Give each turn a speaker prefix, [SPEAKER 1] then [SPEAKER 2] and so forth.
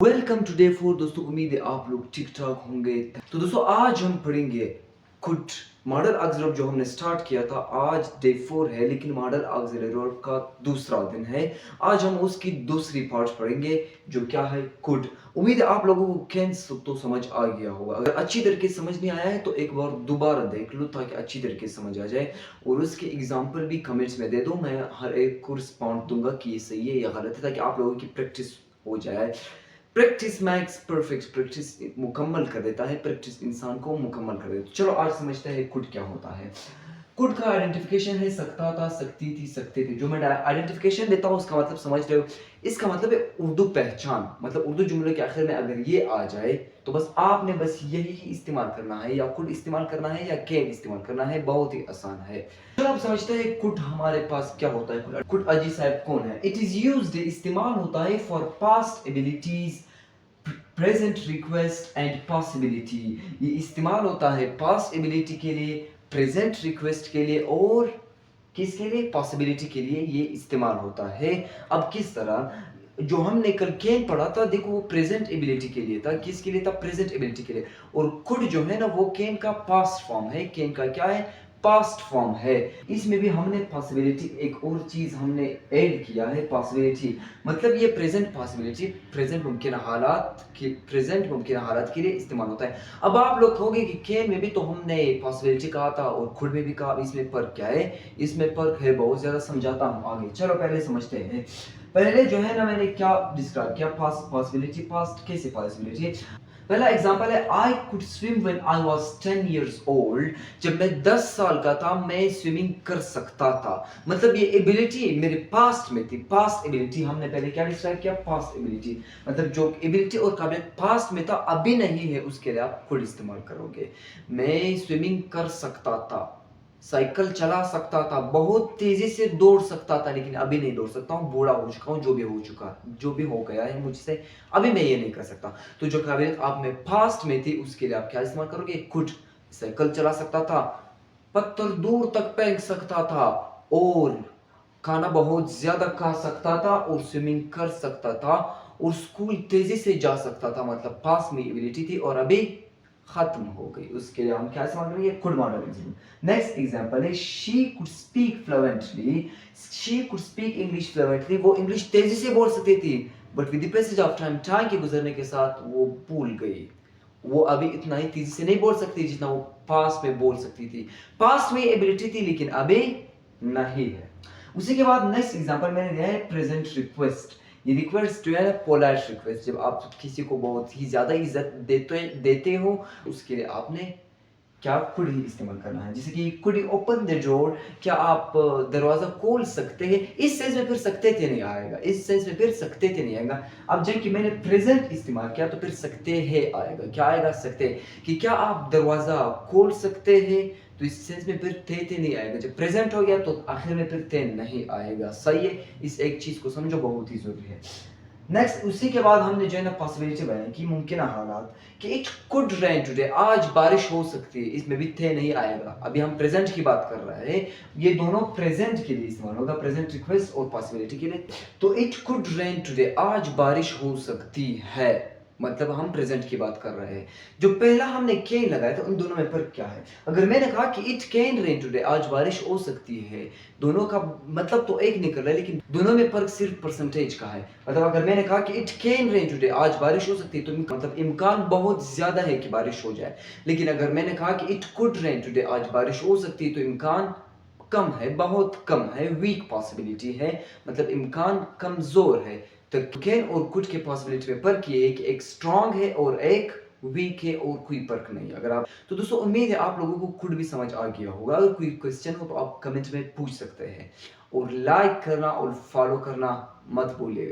[SPEAKER 1] Welcome today for दोस्तों, उम्मीद है आप लोग ठीक ठाक होंगे। तो दोस्तों आज हम पढ़ेंगे कुड मॉडल ऑक्सिलरी जो हमने स्टार्ट किया था। आज डे 4 है, लेकिन मॉडल ऑक्सिलरी वर्ब का दूसरा दिन है। आज हम उसकी दूसरी पार्ट पढ़ेंगे जो क्या है, कुड। उम्मीद है आप लोगों को कैन तो समझ आ गया होगा। अगर अच्छी तरीके से समझ नहीं आया है तो एक बार दोबारा देख लो ताकि अच्छी तरीके से समझ आ जाए, और उसके एग्जाम्पल भी कमेंट्स में दे दो। मैं हर एक को रिस्पॉन्ड दूंगा कि ये सही है या गलत है, ताकि आप लोगों की प्रैक्टिस हो जाए। प्रैक्टिस मैक्स परफेक्ट, प्रैक्टिस मुकम्मल कर देता है, प्रैक्टिस इंसान को मुकम्मल कर देता है। चलो आज समझते हैं कुड क्या होता है। कुड का आइडेंटिफिकेशन है सकता था, सकती थी, सकते थे। जो मैं आइडेंटिफिकेशन देता हूँ उसका मतलब समझ रहे हो। इसका मतलब है उर्दू पहचान। मतलब उर्दू जुमले के आखिर में अगर ये आ जाए तो बस आपने बस यही ही इस्तेमाल करना है, या कुड इस्तेमाल करना है या कैन इस्तेमाल करना है। बहुत ही आसान है। चलो आप समझते हैं कुड हमारे पास क्या होता है। कुड अजी साहब कौन है? इट इज यूज्ड, इस्तेमाल होता है for past abilities, present request and possibility. ये इस्तेमाल होता है पास्ट एबिलिटी के लिए, प्रेजेंट रिक्वेस्ट के लिए, और किसके लिए? पॉसिबिलिटी के लिए ये इस्तेमाल होता है। अब किस तरह? जो हमने कल कैन पढ़ा था, देखो वो प्रेजेंट एबिलिटी के लिए था। किसके लिए था? प्रेजेंट एबिलिटी के लिए। और कुड जो है ना, वो कैन का पास्ट फॉर्म है। कैन का क्या है? पास्ट फॉर्म है। इसमें भी हमने पॉसिबिलिटी, एक और चीज हमने ऐड किया है, पॉसिबिलिटी। मतलब ये प्रेजेंट पॉसिबिलिटी, प्रेजेंट मुमकिन हालात के लिए इस्तेमाल होता है। अब आप लोग कहोगे कि कैन में भी तो हमने पॉसिबिलिटी कहा था और खुद में भी कहा, इसमें फर्क क्या है? इसमें फर्क है बहुत ज्यादा, समझाता हूँ आगे। चलो पहले समझते हैं। पहले जो है ना, मैंने क्या डिस्क्राइब किया? Past possibility. पास्ट कैसे पॉसिबिलिटी? पहला एग्जांपल है, I could swim when I was 10 years old. जब मैं 10 साल का था मैं स्विमिंग कर सकता था। मतलब ये एबिलिटी मेरे पास्ट में थी। पास्ट एबिलिटी हमने पहले क्या डिस्क्राइब किया? Past ability. मतलब जो एबिलिटी और काबिलियत पास्ट में था अभी नहीं है, उसके लिए आप कुड इस्तेमाल करोगे। मैं स्विमिंग कर सकता था, साइकिल चला सकता था, बहुत तेजी से दौड़ सकता था, लेकिन अभी नहीं दौड़ सकता हूँ, बूढ़ा हो चुका हूँ। जो भी हो गया है मुझसे, अभी मैं ये नहीं कर सकता। तो जो काबिलियत आप में पास्ट में थी उसके लिए आप क्या इस्तेमाल करोगे? कुड। साइकिल चला सकता था, पत्थर दूर तक फेंक सकता था, और खाना बहुत ज्यादा खा सकता था, और स्विमिंग कर सकता था, और स्कूल तेजी से जा सकता था। मतलब पास में एबिलिटी थी और अभी खत्म हो गई। उसके लिए हम क्या इस्तेमाल करेंगे? Could modal example. Next example है, she could speak fluently. She could speak English fluently. वो इंग्लिश तेजी से बोल सकती थी, but with the passage of time, time के गुजरने के साथ वो भूल गई। वो अभी इतना ही तेजी से नहीं बोल सकती जितना वो पास्ट में बोल सकती थी। पास्ट में एबिलिटी थी लेकिन अभी नहीं है। उसी के बाद नेक्स्ट एग्जांपल मैंने दिया है, प्रेजेंट रिक्वेस्ट। ये रिक्वेस्ट जो है पोलाइट रिक्वेस्ट, जब आप किसी को बहुत ही ज्यादा इज्जत देते हो, उसके लिए आपने क्या कुड ही इस्तेमाल करना है। जैसे कि could you open the door, क्या आप दरवाजा खोल सकते हैं? इस सेंस में फिर सकते थे नहीं आएगा, इस सेंस में फिर सकते थे नहीं आएगा। अब जब कि मैंने प्रेजेंट इस्तेमाल किया तो फिर सकते हैं आएगा। क्या आएगा? सकते। कि क्या आप दरवाजा खोल सकते हैं? तो इस सेंस में फिर थे नहीं आएगा। जब प्रेजेंट हो गया तो आखिर में फिर थे नहीं आएगा। सही है, इस एक चीज को समझो, बहुत ही जरूरी है। नेक्स्ट उसी के बाद हमने जो है ना पॉसिबिलिटी बनाई कि मुमकिन हालात, कि इट कुड रेन टुडे, आज बारिश हो सकती है। इसमें भी थे नहीं आएगा, अभी हम प्रेजेंट की बात कर रहे हैं। ये दोनों प्रेजेंट के लिए इस्तेमाल होगा, प्रेजेंट रिक्वेस्ट और पॉसिबिलिटी के लिए। तो इट कुड रेन टुडे, आज बारिश हो सकती है। मतलब हम प्रेजेंट की बात कर रहे हैं। जो पहला हमने कैन लगाया था, उन दोनों में फर्क क्या है? अगर मैंने कहा कि इट कैन रेन टुडे, आज बारिश हो सकती है, दोनों का मतलब तो एक निकल रहा है, लेकिन दोनों में फर्क सिर्फ परसेंटेज का है। मतलब अगर मैंने कहा कि इट कैन रेन टुडे, आज बारिश हो सकती है, तो मतलब इम्कान बहुत ज्यादा है कि बारिश हो जाए। लेकिन अगर मैंने कहा कि इट कुड रेन टुडे, आज बारिश हो सकती है, तो इम्कान कम है, बहुत कम है, वीक पॉसिबिलिटी है। मतलब इम्कान कमजोर है। तो कैन और कुड के पॉसिबिलिटी में फर्क ये है कि एक स्ट्रांग है और एक वीक है, और कोई फर्क नहीं। अगर आप तो दोस्तों, उम्मीद है आप लोगों को कुड भी समझ आ गया होगा। अगर कोई क्वेश्चन हो तो आप कमेंट में पूछ सकते हैं, और लाइक करना और फॉलो करना मत भूलिएगा।